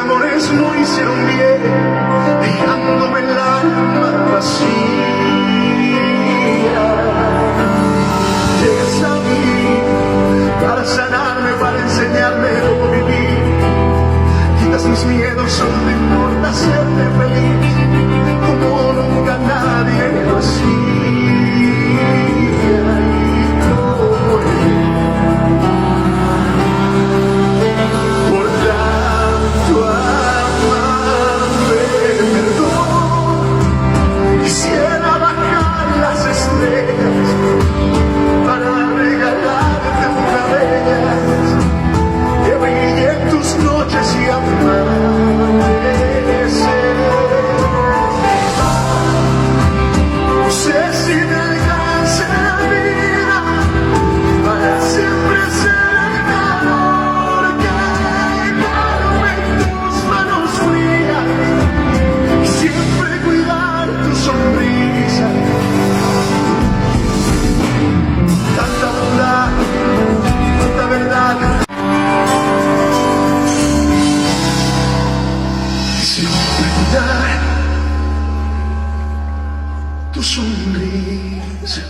amores no hicieron bien, dejándome el alma vacía. Llegas a mí para sanarme, para enseñarme cómo vivir. Quitas mis miedos, solo te importa hacerte feliz, como nunca nadie lo hacía. Tu sonrisa.